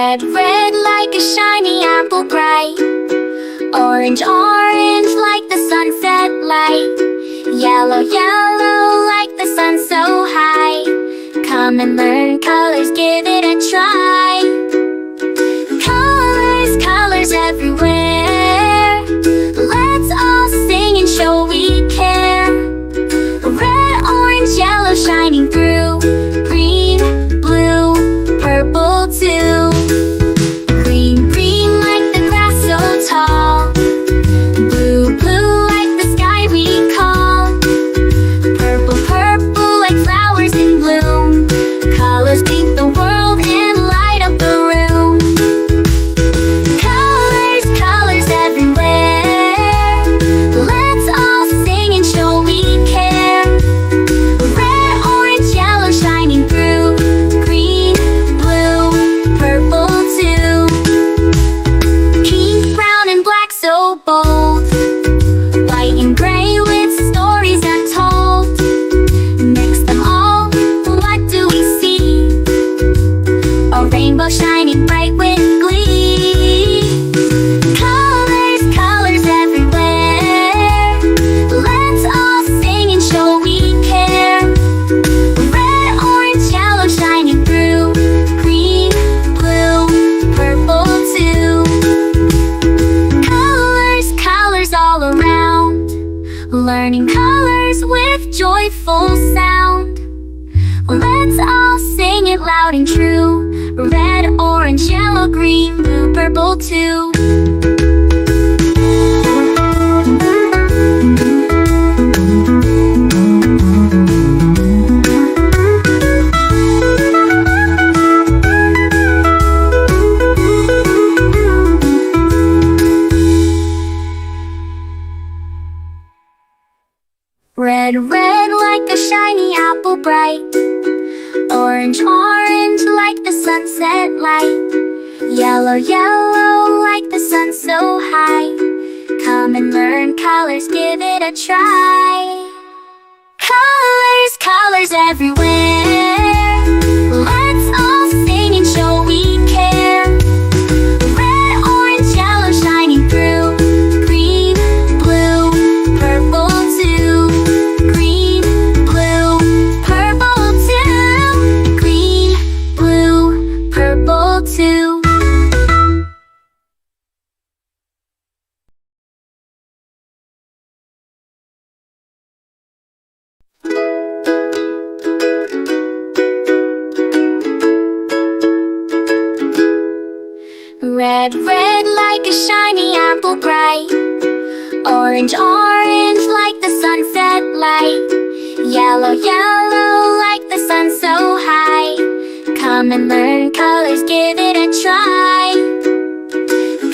Red, red like a shiny apple bright. Orange, orange like the sunset light. Yellow, yellow like the sun so high. Come and learn colors, give it a try. Colors, colors everywhere. Let's all sing and show we care. Red, orange, yellow shining through. Green, blue, purple too. Green, green like the grass so tall. Blue, blue like the sky we call. Purple, purple like flowers in bloom. Colors paint the world and light up the room. Colors, colors everywhere. Let's all sing and show we care. Red, orange, yellow shining through. Green, blue, purple too. Pink, brown and black so bold. White and gray with stories untold. Mix them all, what do we see? A rainbow shining bright with glee. Colors, colors everywhere. Let's all sing and show we care. Red, orange, yellow shining through. Green, blue, purple too. Colors, colors all around. Learning colors with joyful sound. Let's all sing it loud and true. Red, orange, yellow, green, blue, purple too. Red, red like a shiny apple bright. Orange, orange like the sunset light. Yellow, yellow like the sun so high. Come and learn colors, give it a try. Colors, colors everywhere. Let's all sing and show we care. Red, orange, yellow shining through. Green, blue, purple too. Green, blue, purple too. Green, blue, purple too. Red, red like a shiny apple bright. Orange, orange like the sunset light. Yellow, yellow like the sun so high. Come and learn colors, give it a try.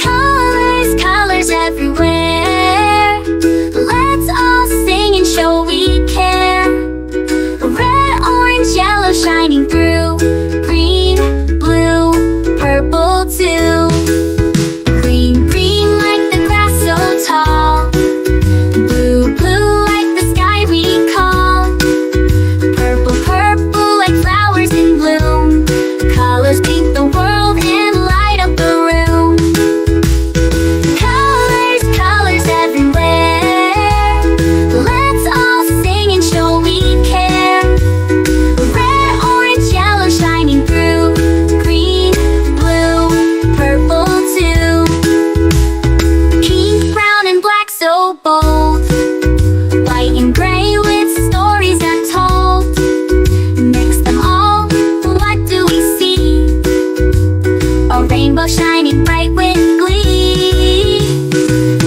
Colors, colors everywhere. Let's all sing and show we care. Red, orange, yellow shining through. Green, blue, purple too. Green, green like the grass so tall. Blue, blue like the sky we call. Purple, purple like flowers in bloom. Colors paint the world and light up the room. Colors, colors everywhere. Let's all sing and show we care. Red, orange, yellow shining through. Green, blue, purple too. Pink, brown and black so bold. White and gray with stories untold. Mix them all, what do we see? A rainbow shining bright with glee.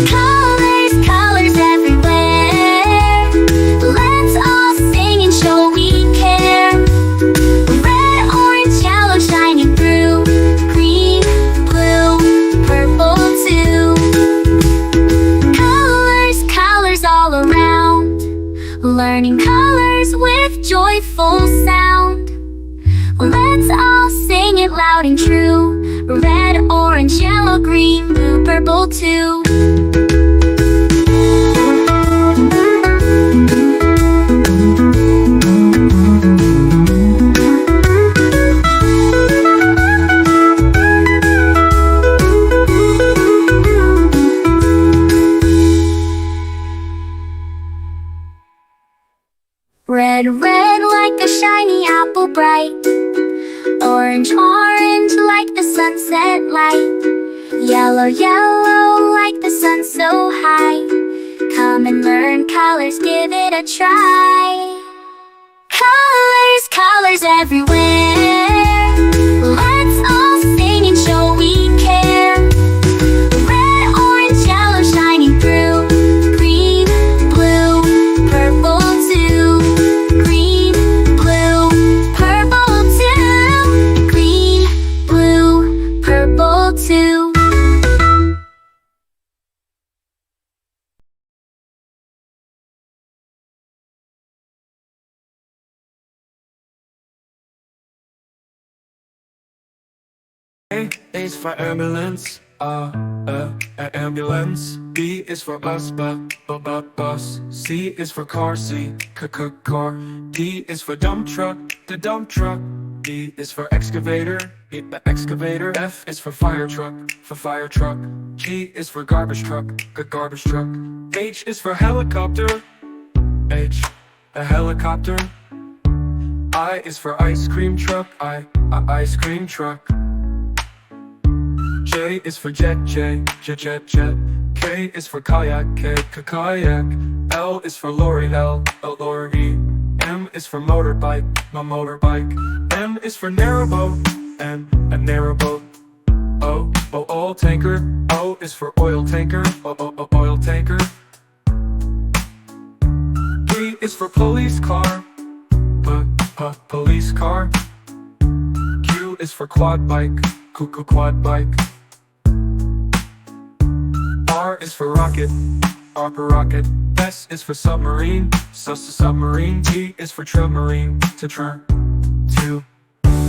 Colors, colors everywhere. Let's all sing and show we care. Red, orange, yellow shining through. Green, blue, purple too. Colors, colors all around. Learning colors with joyful sound. Let's all sing it loud and true. Red, orange, yellow, green, blue, purple too. Red, red like a shiny apple bright. Orange, orange like the sunset light. Yellow, yellow like the sun so high. Come and learn colors, give it a try. Colors, colors everywhere. Let's all sing and show we care. Red, orange, yellow shining through. Green, blue, purple too. Green, blue, purple too. Green, blue, purple too. A is for ambulance, ambulance. B is for bus, bus. C is for car, car. D is for dump truck, the dump truck. E is for excavator, the excavator. F is for fire truck, G is for garbage truck, garbage truck. H is for helicopter, a helicopter. I is for ice cream truck, ice cream truck. J is for jet, jet. K is for kayak, kayak. L is for lorry, lorry. M is for motorbike, motorbike. N is for narrowboat, a narrowboat. O, oil tanker. O is for oil tanker, oil tanker. P is for police car, police car. Q is for quad bike, quad bike. R is for rocket, rocket. S is for submarine, submarine. T is for submarine, to.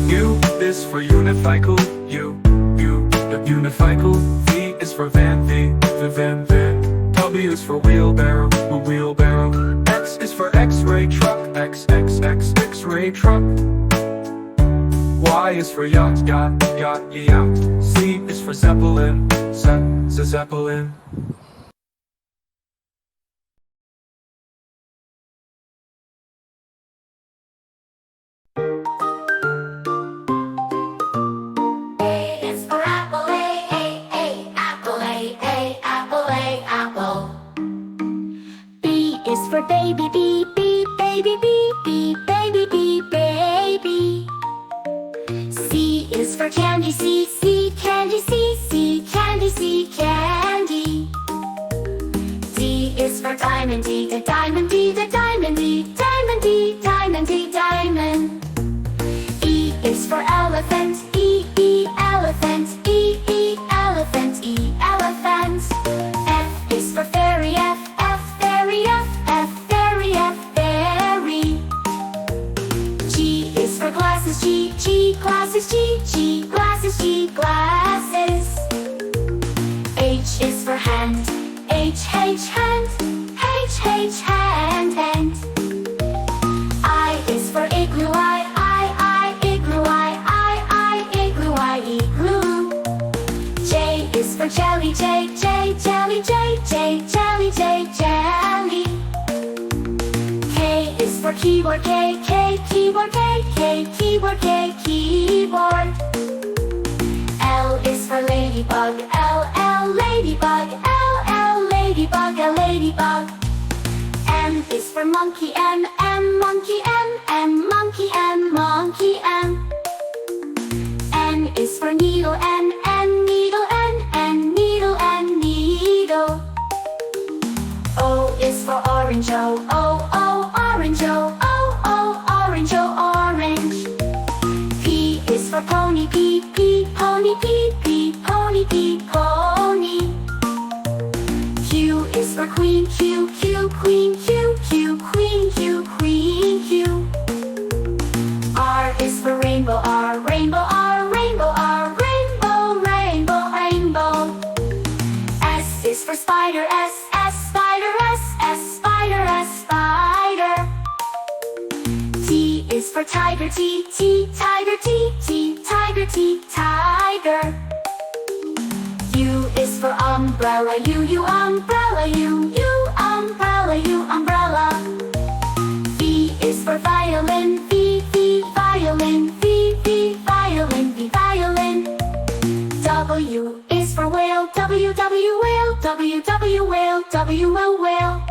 U is for unicycle, unicycle. V is for van, van. W is for wheelbarrow, wheelbarrow. X is for x-ray truck, x-ray truck. Y is for yacht, yacht. Z is for zeppelin, zeppelin. A is for apple, apple, apple. B is for baby, baby, baby. C is for candy, candy, candy. D is for diamond, diamond. E is for elephant, elephant. F is for fairy, fairy. G is for glasses, glasses. H is for hand, hand. I is for igloo, igloo. J is for jelly, jelly. K is for keyboard, keyboard. L is for ladybug, ladybug. M is for monkey, monkey. N is for needle, needle. O is for orange, orange. P is for pony, pony. Q is for queen, queen. R is for rainbow, rainbow. S is for spider, spider. T is for tiger, tiger. U is for umbrella, umbrella. V is for W, whale.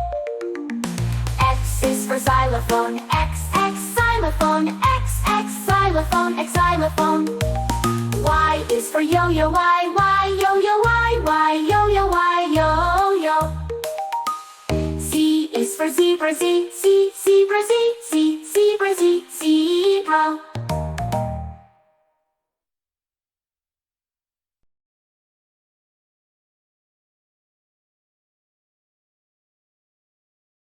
X is for xylophone, X xylophone, X xylophone, X xylophone. Y is for yo-yo, Y yo-yo, Y yo-yo, Y yo-yo. Z is for zebra, Z